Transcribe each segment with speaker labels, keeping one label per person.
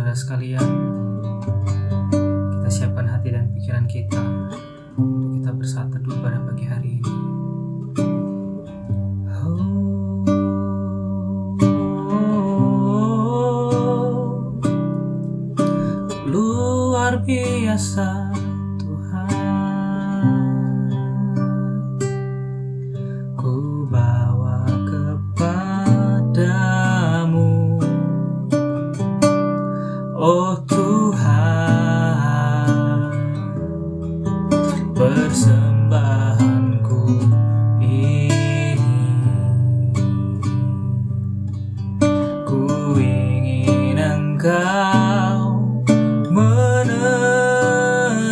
Speaker 1: saudara sekalian, kita siapkan hati dan pikiran kita untuk kita bersaat teduh pada pagi hari ini. Luar biasa Tuhan, ku bawa kepadamu, oh Tuhan, persembahanku ini. Ku ingin Engkau menerima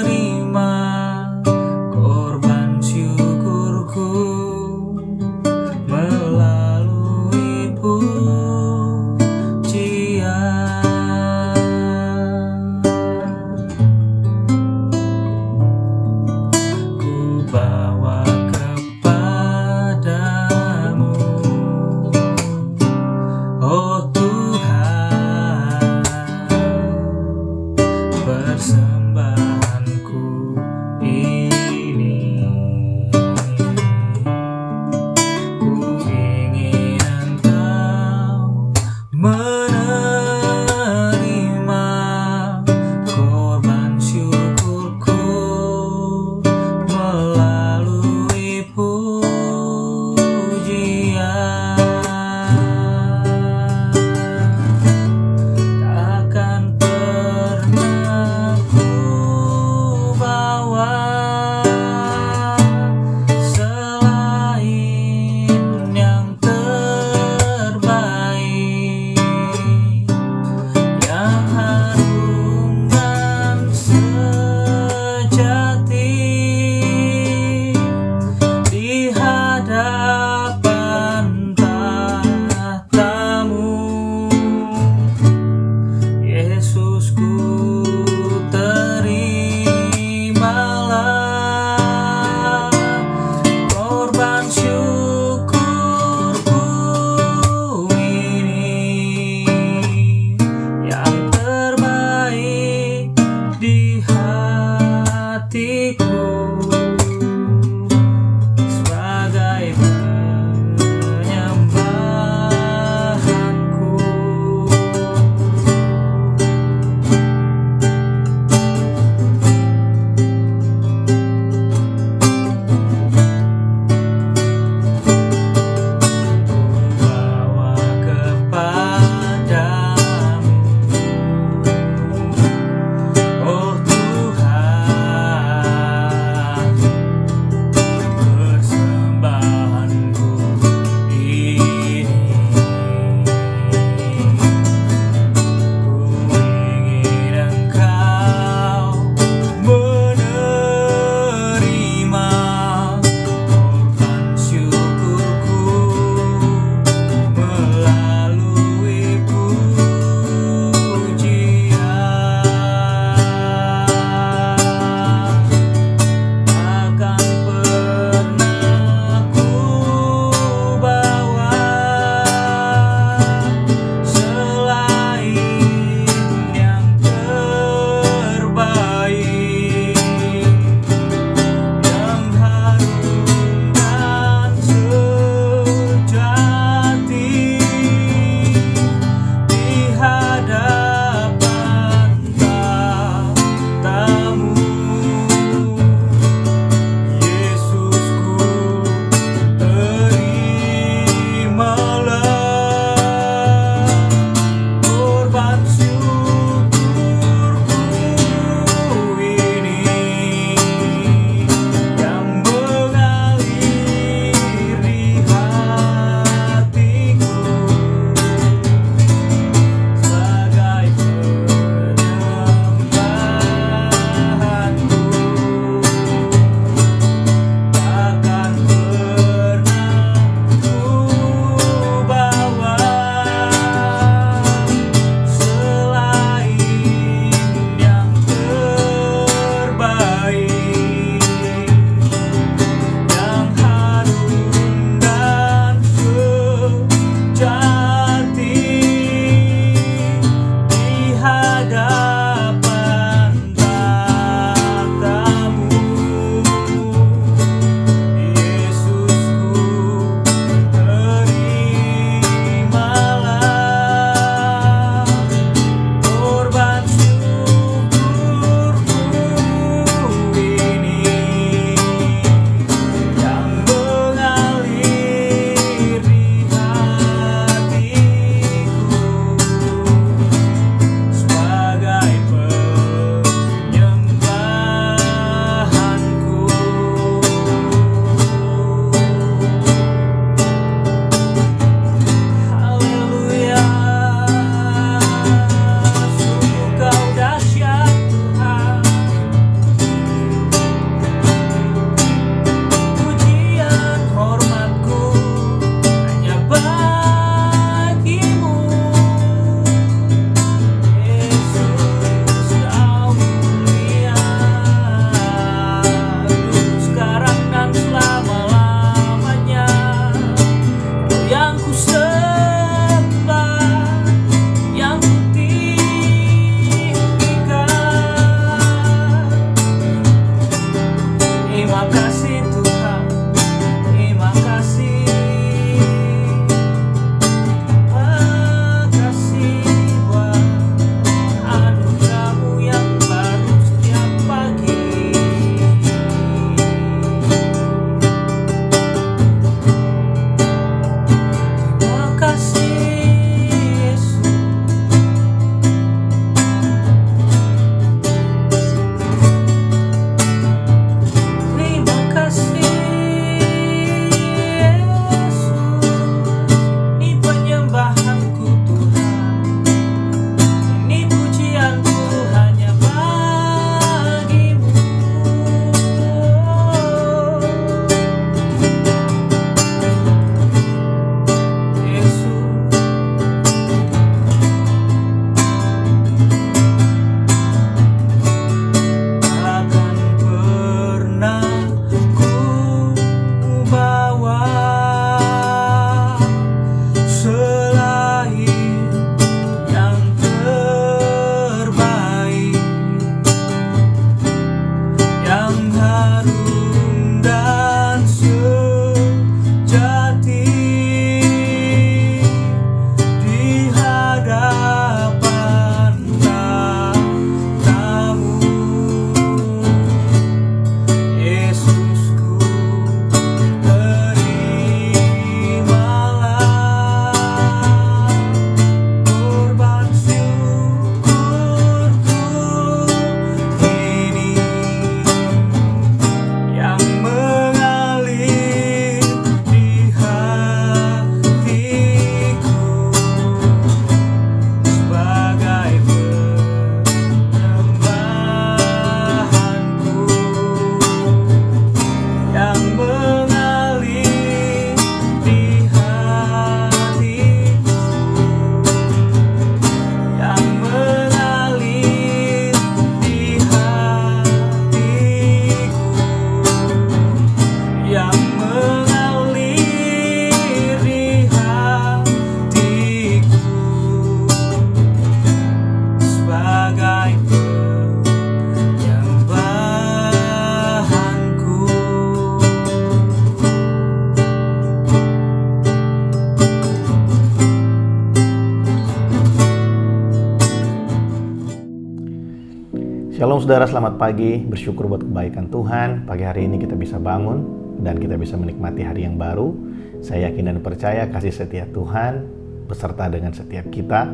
Speaker 2: Shalom saudara, selamat pagi. Bersyukur buat kebaikan Tuhan. Pagi hari ini kita bisa bangun dan kita bisa menikmati hari yang baru. Saya yakin dan percaya kasih setia Tuhan beserta dengan setiap kita.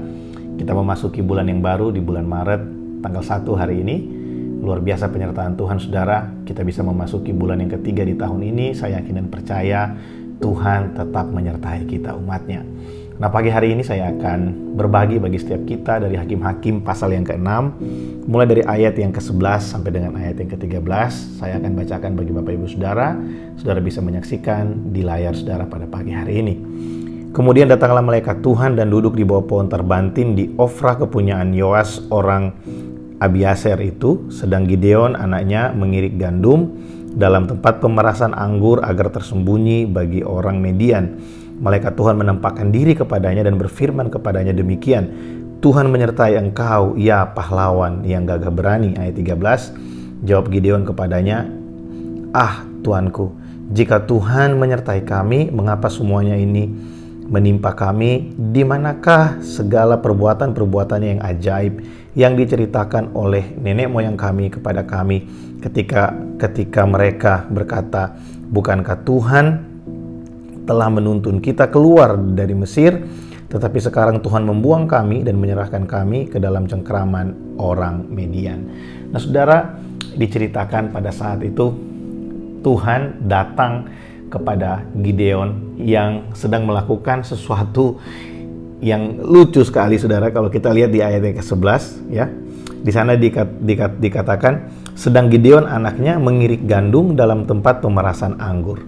Speaker 2: Kita memasuki bulan yang baru di bulan Maret tanggal 1 hari ini. Luar biasa penyertaan Tuhan saudara. Kita bisa memasuki bulan yang ketiga di tahun ini. Saya yakin dan percaya Tuhan tetap menyertai kita umatnya. Nah, pagi hari ini saya akan berbagi bagi setiap kita dari Hakim-Hakim pasal yang ke-6, mulai dari ayat yang ke-11 sampai dengan ayat yang ke-13. Saya akan bacakan bagi Bapak Ibu Saudara. Saudara bisa menyaksikan di layar saudara pada pagi hari ini. Kemudian datanglah malaikat Tuhan dan duduk di bawah pohon terbantin di Ofra kepunyaan Yoas orang Abiaser itu, sedang Gideon anaknya mengirik gandum dalam tempat pemerasan anggur agar tersembunyi bagi orang Median. Malaikat Tuhan menampakkan diri kepadanya dan berfirman kepadanya demikian, Tuhan menyertai engkau, ya pahlawan yang gagah berani. Ayat 13, jawab Gideon kepadanya, ah Tuanku, jika Tuhan menyertai kami, mengapa semuanya ini menimpa kami? Di manakah segala perbuatan-perbuatannya yang ajaib yang diceritakan oleh nenek moyang kami kepada kami ketika mereka berkata, bukankah Tuhan telah menuntun kita keluar dari Mesir, tetapi sekarang Tuhan membuang kami dan menyerahkan kami ke dalam cengkraman orang Median. Nah saudara, diceritakan pada saat itu Tuhan datang kepada Gideon yang sedang melakukan sesuatu yang lucu sekali saudara. Kalau kita lihat di ayat yang ke-11 ya, di sana dikatakan sedang Gideon anaknya mengirik gandum dalam tempat pemerasan anggur.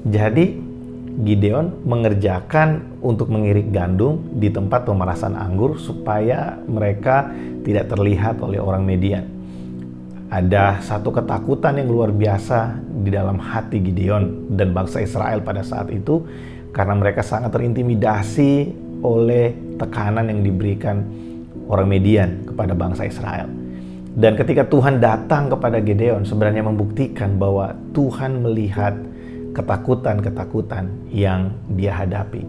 Speaker 2: Jadi Gideon mengerjakan untuk mengirik gandum di tempat pemerasan anggur supaya mereka tidak terlihat oleh orang Median. Ada satu ketakutan yang luar biasa di dalam hati Gideon dan bangsa Israel pada saat itu karena mereka sangat terintimidasi oleh tekanan yang diberikan orang Median kepada bangsa Israel. Dan ketika Tuhan datang kepada Gideon sebenarnya membuktikan bahwa Tuhan melihat ketakutan-ketakutan yang dia hadapi.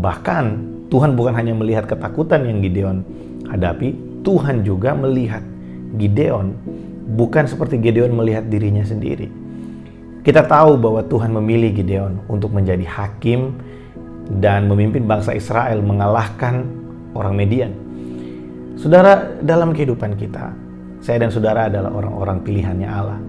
Speaker 2: Bahkan Tuhan bukan hanya melihat ketakutan yang Gideon hadapi, Tuhan juga melihat Gideon bukan seperti Gideon melihat dirinya sendiri. Kita tahu bahwa Tuhan memilih Gideon untuk menjadi hakim dan memimpin bangsa Israel mengalahkan orang Median. Saudara, dalam kehidupan kita, saya dan saudara adalah orang-orang pilihannya Allah.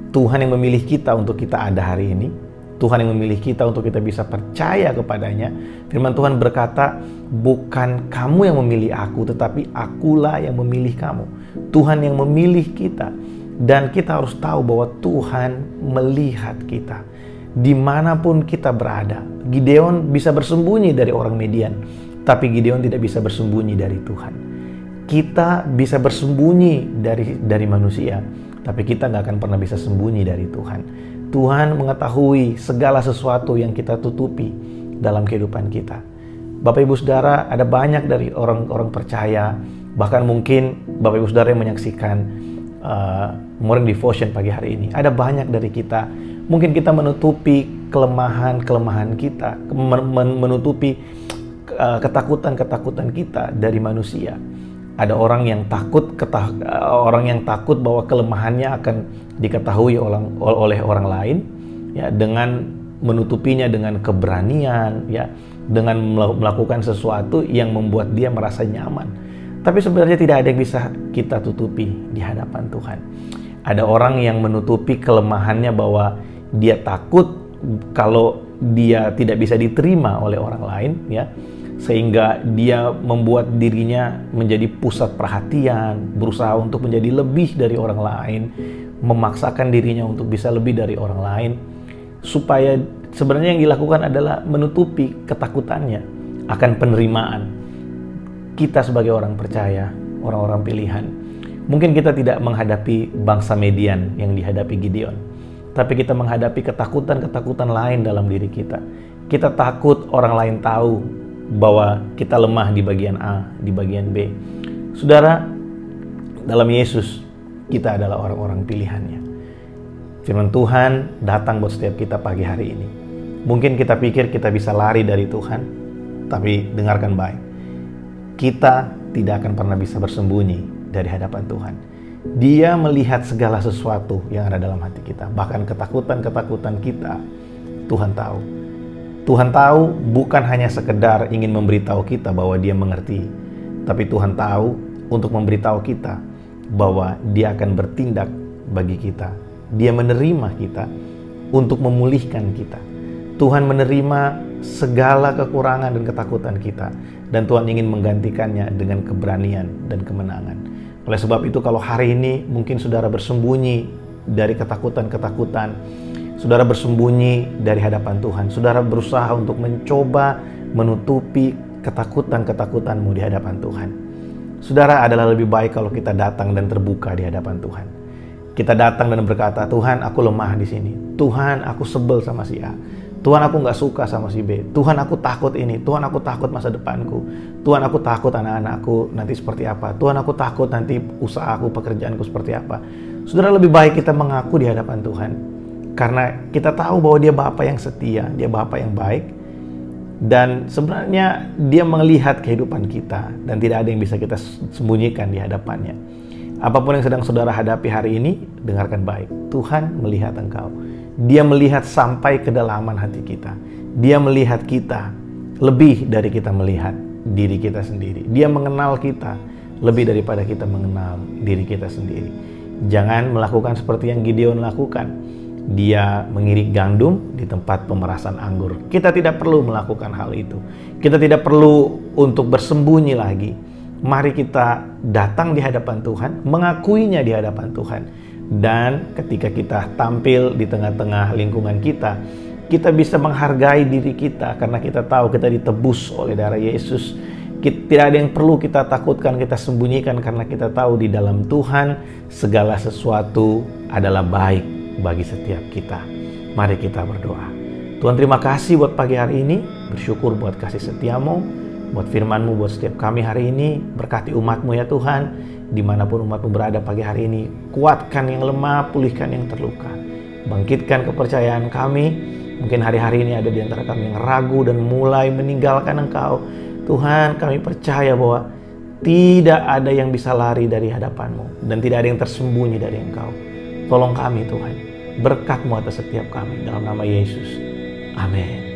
Speaker 2: Tuhan yang memilih kita untuk kita ada hari ini. Tuhan yang memilih kita untuk kita bisa percaya kepadanya. Firman Tuhan berkata, bukan kamu yang memilih aku, tetapi akulah yang memilih kamu. Tuhan yang memilih kita. Dan kita harus tahu bahwa Tuhan melihat kita. Dimanapun kita berada. Gideon bisa bersembunyi dari orang Median, tapi Gideon tidak bisa bersembunyi dari Tuhan. Kita bisa bersembunyi dari manusia, tapi kita nggak akan pernah bisa sembunyi dari Tuhan. Tuhan mengetahui segala sesuatu yang kita tutupi dalam kehidupan kita. Bapak Ibu Saudara, ada banyak dari orang-orang percaya, bahkan mungkin Bapak Ibu Saudara yang menyaksikan Morning Devotion pagi hari ini. Ada banyak dari kita, mungkin kita menutupi kelemahan-kelemahan kita, menutupi ketakutan-ketakutan kita dari manusia. Ada orang yang takut bahwa kelemahannya akan diketahui oleh orang lain, ya, dengan menutupinya dengan keberanian, ya, dengan melakukan sesuatu yang membuat dia merasa nyaman. Tapi sebenarnya tidak ada yang bisa kita tutupi di hadapan Tuhan. Ada orang yang menutupi kelemahannya bahwa dia takut kalau dia tidak bisa diterima oleh orang lain, ya. Sehingga dia membuat dirinya menjadi pusat perhatian, berusaha untuk menjadi lebih dari orang lain, memaksakan dirinya untuk bisa lebih dari orang lain, supaya sebenarnya yang dilakukan adalah menutupi ketakutannya akan penerimaan. Kita sebagai orang percaya, orang-orang pilihan, mungkin kita tidak menghadapi bangsa Median yang dihadapi Gideon, tapi kita menghadapi ketakutan-ketakutan lain dalam diri kita. Kita takut orang lain tahu bahwa kita lemah di bagian A, di bagian B. Saudara, dalam Yesus kita adalah orang-orang pilihannya. Firman Tuhan datang buat setiap kita pagi hari ini. Mungkin kita pikir kita bisa lari dari Tuhan, tapi dengarkan baik. Kita tidak akan pernah bisa bersembunyi dari hadapan Tuhan. Dia melihat segala sesuatu yang ada dalam hati kita. Bahkan ketakutan-ketakutan kita, Tuhan tahu. Tuhan tahu bukan hanya sekedar ingin memberitahu kita bahwa Dia mengerti, tapi Tuhan tahu untuk memberitahu kita bahwa Dia akan bertindak bagi kita. Dia menerima kita untuk memulihkan kita. Tuhan menerima segala kekurangan dan ketakutan kita, dan Tuhan ingin menggantikannya dengan keberanian dan kemenangan. Oleh sebab itu, kalau hari ini mungkin saudara bersembunyi dari ketakutan-ketakutan, saudara bersembunyi dari hadapan Tuhan, saudara berusaha untuk mencoba menutupi ketakutan-ketakutanmu di hadapan Tuhan. Saudara, adalah lebih baik kalau kita datang dan terbuka di hadapan Tuhan. Kita datang dan berkata, Tuhan, aku lemah di sini. Tuhan, aku sebel sama si A. Tuhan, aku gak suka sama si B. Tuhan, aku takut ini. Tuhan, aku takut masa depanku. Tuhan, aku takut anak-anakku nanti seperti apa. Tuhan, aku takut nanti usahaku, pekerjaanku seperti apa. Saudara, lebih baik kita mengaku di hadapan Tuhan. Karena kita tahu bahwa Dia Bapa yang setia, Dia Bapa yang baik. Dan sebenarnya Dia melihat kehidupan kita, dan tidak ada yang bisa kita sembunyikan di hadapannya. Apapun yang sedang saudara hadapi hari ini, dengarkan baik. Tuhan melihat engkau. Dia melihat sampai kedalaman hati kita. Dia melihat kita lebih dari kita melihat diri kita sendiri. Dia mengenal kita lebih daripada kita mengenal diri kita sendiri. Jangan melakukan seperti yang Gideon lakukan. Dia mengirik gandum di tempat pemerasan anggur. Kita tidak perlu melakukan hal itu. Kita tidak perlu untuk bersembunyi lagi. Mari kita datang di hadapan Tuhan, mengakuinya di hadapan Tuhan. Dan ketika kita tampil di tengah-tengah lingkungan kita, kita bisa menghargai diri kita karena kita tahu kita ditebus oleh darah Yesus. Tidak ada yang perlu kita takutkan, kita sembunyikan, karena kita tahu di dalam Tuhan segala sesuatu adalah baik bagi setiap kita. Mari kita berdoa. Tuhan, terima kasih buat pagi hari ini. Bersyukur buat kasih setiamu, buat firman-Mu buat setiap kami hari ini. Berkati umat-Mu ya Tuhan, dimanapun umat-Mu berada pagi hari ini. Kuatkan yang lemah, pulihkan yang terluka. Bangkitkan kepercayaan kami. Mungkin hari-hari ini ada di antara kami yang ragu dan mulai meninggalkan Engkau. Tuhan, kami percaya bahwa tidak ada yang bisa lari dari hadapan-Mu, dan tidak ada yang tersembunyi dari Engkau. Tolong kami Tuhan, berkat-Mu atas setiap kami, dalam nama Yesus. Amin.